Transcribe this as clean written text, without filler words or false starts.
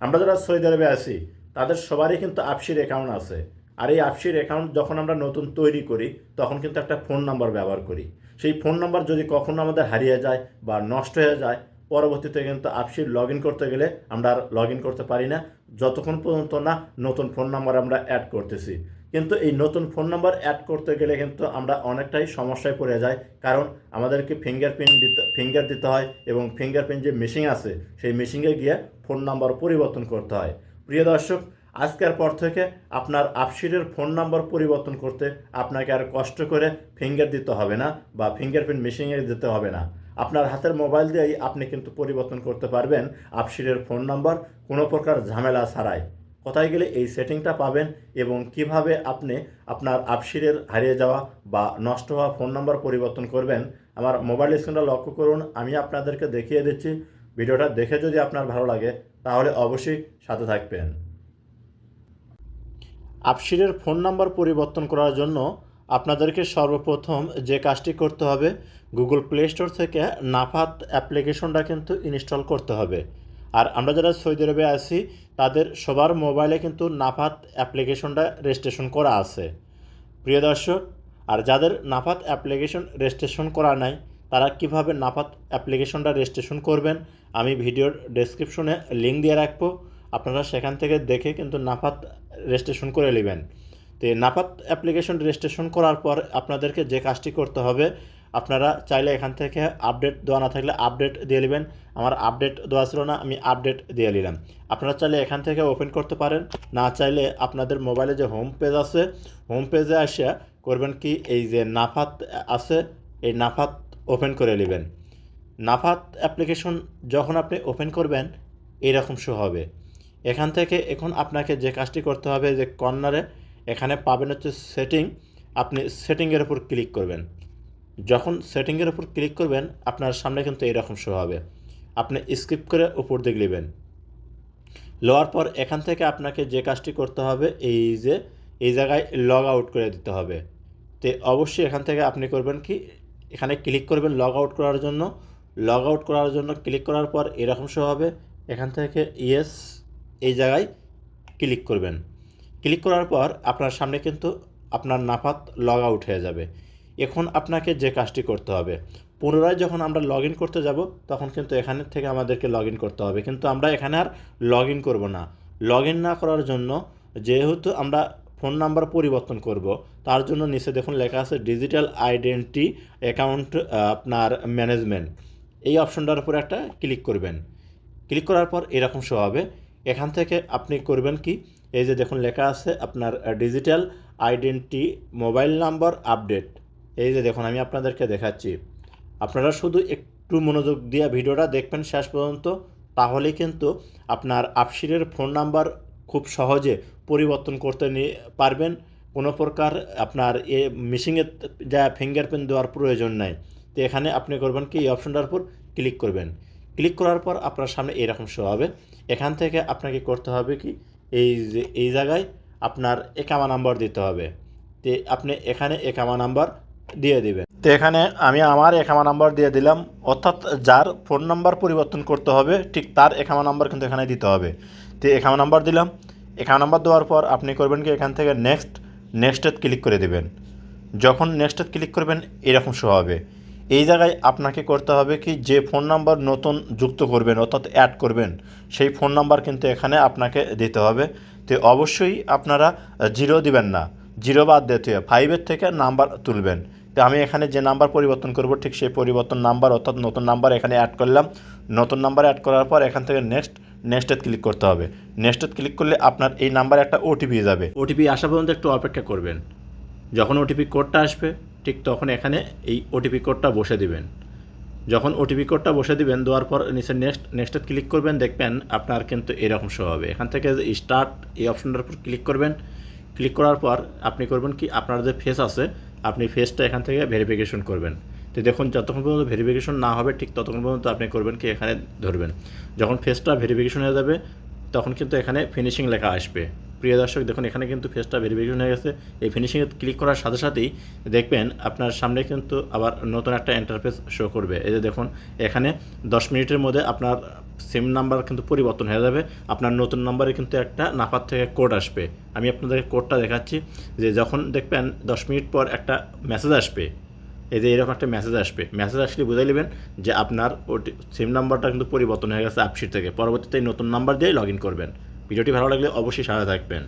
আমরা যারা সৌদি আরবে আছি তাদের সবারই কিন্তু আপসির অ্যাকাউন্ট আছে। আর এই আপসির অ্যাকাউন্ট যখন আমরা নতুন তৈরি করি তখন কিন্তু একটা ফোন নাম্বার ব্যবহার করি। সেই ফোন নাম্বার যদি কখনো আমাদের হারিয়ে যায় বা নষ্ট হয়ে যায়, পরবর্তীতে কিন্তু আপসির লগ ইন করতে গেলে আমরা আর লগ ইন করতে পারি না, যতক্ষণ পর্যন্ত না নতুন ফোন নাম্বার আমরা অ্যাড করতেছি। কিন্তু এই নতুন ফোন নাম্বার অ্যাড করতে গেলে কিন্তু আমরা অনেকটাই সমস্যায় পড়ে যাই, কারণ আমাদেরকে ফিঙ্গার দিতে হয় এবং ফিঙ্গারপ্রিন্ট যে মেশিন আছে সেই মেশিনে গিয়ে ফোন নাম্বার পরিবর্তন করতে হয়। প্রিয় দর্শক, আজকের পর থেকে আপনার আপসিরের ফোন নাম্বার পরিবর্তন করতে আপনাকে আর কষ্ট করে ফিঙ্গার দিতে হবে না বা ফিঙ্গারপ্রিন্ট মেশিনে দিতে হবে না। আপনার হাতের মোবাইল দিয়েই আপনি কিন্তু পরিবর্তন করতে পারবেন আপসিরের ফোন নাম্বার, কোনো প্রকার ঝামেলা ছাড়াই। কোথায় গেলে এই সেটিংটা পাবেন এবং কিভাবে আপনি আপনার আপসিরের হারিয়ে যাওয়া বা নষ্ট হওয়া ফোন নাম্বার পরিবর্তন করবেন, আমার মোবাইল স্ক্রিনটা লক্ষ্য করুন, আমি আপনাদেরকে দেখিয়ে দিচ্ছি। ভিডিওটা দেখে যদি আপনার ভালো লাগে তাহলে অবশ্যই সাথে থাকবেন। আপসিরের ফোন নাম্বার পরিবর্তন করার জন্য আপনাদেরকে সর্বপ্রথম যে কাজটি করতে হবে, গুগল প্লে স্টোর থেকে নাফাত অ্যাপ্লিকেশনটা কিন্তু ইনস্টল করতে হবে। আর আমরা যারা সৌদি আরবে আছি তাদের সবার মোবাইলে কিন্তু নাফাত অ্যাপ্লিকেশনটা রেজিস্ট্রেশন করা আছে, প্রিয় দর্শক। আর যাদের নাফাত অ্যাপ্লিকেশন রেজিস্ট্রেশন করা নাই তারা কিভাবে নাফাত অ্যাপ্লিকেশনটা রেজিস্ট্রেশন করবেন আমি ভিডিওর ডেসক্রিপশনে লিঙ্ক দিয়ে রাখবো, আপনারা সেখান থেকে দেখে কিন্তু নাফাত রেজিস্ট্রেশন করে নেবেন। তো নাফাত অ্যাপ্লিকেশন রেজিস্ট্রেশন করার পর আপনাদেরকে যে কাজটি করতে হবে, আপনারা চাইলে এখান থেকে আপডেট দেওয়া না থাকলে আপডেট দিয়ে নেবেন। আমার আপডেট দেওয়া ছিল না, আমি আপডেট দিয়ে নিলাম। আপনারা চাইলে এখান থেকে ওপেন করতে পারেন, না চাইলে আপনাদের মোবাইলে যে হোম পেজ আছে হোম পেজে আসে করবেন কি, এই যে নাফাত আছে এই নাফাত ওপেন করে নেবেন। নাফাত অ্যাপ্লিকেশন যখন আপনি ওপেন করবেন এইরকম শো হবে। এখান থেকে এখন আপনাকে যে কাজটি করতে হবে, যে কর্নারে এখানে পাবেন হচ্ছে সেটিং, আপনি সেটিংয়ের উপর ক্লিক করবেন। যখন সেটিংয়ের উপর ক্লিক করবেন আপনার সামনে কিন্তু এইরকম শো হবে, আপনি স্কিপ করে উপর দিকে নেবেন। লওয়ার পর এখান থেকে আপনাকে যে কাজটি করতে হবে, এই জায়গায় লগ আউট করে দিতে হবে। তো অবশ্যই এখান থেকে আপনি করবেন কি, এখানে ক্লিক করবেন লগ আউট করার জন্য। লগ আউট করার জন্য ক্লিক করার পর এরকম শো হবে, এখান থেকে ইয়েস এই জায়গায় ক্লিক করবেন। ক্লিক করার পর আপনার সামনে কিন্তু আপনার নাফাত লগ আউট হয়ে যাবে। এখন আপনাকে যে কাজটি করতে হবে, পুনরায় যখন আমরা লগ ইন করতে যাব তখন কিন্তু এখানের থেকে আমাদেরকে লগ ইন করতে হবে, কিন্তু আমরা এখানে আর লগ ইন করবো না। লগ ইন না করার জন্য, যেহেতু আমরা ফোন নাম্বার পরিবর্তন করব, তার জন্য নিচে দেখুন লেখা আছে ডিজিটাল আইডেন্টি অ্যাকাউন্ট আপনার ম্যানেজমেন্ট, এই অপশনটার উপরে একটা ক্লিক করবেন। ক্লিক করার পর এরকম শো হবে। এখান থেকে আপনি করবেন কি, এই যে দেখুন লেখা আছে আপনার digital identity mobile number update, এই যে দেখুন আমি আপনাদেরকে দেখাচ্ছি। আপনারা শুধু একটু মনোযোগ দিয়ে ভিডিওটা দেখবেন শেষ পর্যন্ত, তাহলেই কিন্তু আপনার আপসিরের ফোন নাম্বার খুব সহজে পরিবর্তন করতে পারবেন। কোনো প্রকার আপনার মেশিনে যা ফিঙ্গারপ্রিন্ট দেওয়ার প্রয়োজন নাই। তো এখানে আপনি করবেন কি, এই অপশনটার উপর ক্লিক করবেন। ক্লিক করার পর আপনার সামনে এরকম শো হবে। এখান থেকে আপনাকে করতে হবে কি, এই জায়গায় আপনার একামা নাম্বার দিতে হবে। তো আপনি এখানে একামা নাম্বার দিয়ে দিবেন। তো এখানে আমি আমার একামা নাম্বার দিয়ে দিলাম, অর্থাৎ যার ফোন নাম্বার পরিবর্তন করতে হবে ঠিক তার একামা নাম্বার কিন্তু এখানে দিতে হবে। তো একামা নাম্বার দিলাম। একামা নাম্বার দেওয়ার পর আপনি করবেন কি, এখান থেকে নেক্সটে ক্লিক করে দেবেন। যখন নেক্সটে ক্লিক করবেন এরকম শো হবে। এই জায়গায় আপনাকে করতে হবে কি, যে ফোন নাম্বার নতুন যুক্ত করবেন অর্থাৎ অ্যাড করবেন সেই ফোন নাম্বার কিন্তু এখানে আপনাকে দিতে হবে। তো অবশ্যই আপনারা জিরো দিবেন না, জিরো বাদ দিতে হবে, 5 থেকে নাম্বার তুলবেন। তো আমি এখানে যে নাম্বার পরিবর্তন করব ঠিক সেই পরিবর্তন নাম্বার অর্থাৎ নতুন নাম্বার এখানে অ্যাড করলাম। নতুন নাম্বার অ্যাড করার পর এখান থেকে নেক্সটে ক্লিক করতে হবে। নেক্সটে ক্লিক করলে আপনার এই নাম্বারে একটা ওটিপি যাবে, ওটিপি আসা পর্যন্ত একটু অপেক্ষা করবেন। যখন ওটিপি কোডটা আসবে ঠিক তখন এখানে এই ওটিপি কোডটা বসে দিবেন। যখন ওটিপি কোডটা বসে দিবেন, দেওয়ার পর নিচে নেক্সটে ক্লিক করবেন, দেখবেন আপনার কিন্তু এরকম শো হবে। এখান থেকে স্টার্ট এই অপশনটার উপর ক্লিক করবেন। ক্লিক করার পর আপনি করবেন কি, আপনার যে ফেস আছে আপনি ফেসটা এখান থেকে ভেরিফিকেশন করবেন। তো দেখুন যতক্ষণ পর্যন্ত ভেরিফিকেশন না হবে ঠিক ততক্ষণ পর্যন্ত আপনি করবেন কি, এখানে ধরবেন। যখন ফেসটা ভেরিফিকেশন হয়ে যাবে তখন কিন্তু এখানে ফিনিশিং লেখা আসবে, প্রিয় দর্শক দেখুন এখানে কিন্তু ফেসটা ভেরিফিকেশন হয়ে গেছে। এই ফিনিশিংয়ে ক্লিক করার সাথে সাথেই দেখবেন আপনার সামনে কিন্তু আবার নতুন একটা ইন্টারফেস শো করবে। এই যে দেখুন এখানে 10 মিনিটের মধ্যে আপনার সিম নাম্বার কিন্তু পরিবর্তন হয়ে যাবে। আপনার নতুন নাম্বারে কিন্তু একটা নাফাত থেকে কোড আসবে। আমি আপনাদেরকে কোডটা দেখাচ্ছি যে যখন দেখবেন 10 মিনিট পর একটা মেসেজ আসবে, এই যে এরকম একটা মেসেজ আসবে। মেসেজ আসলে বুঝে নেবেন যে আপনার সিম নাম্বারটা কিন্তু পরিবর্তন হয়ে গেছে আপশিট থেকে। পরবর্তীতে নতুন নাম্বার দিয়ে লগ ইন করবেন। ভিডিওটি ভালো লাগলে অবশ্যই সাথে থাকবেন।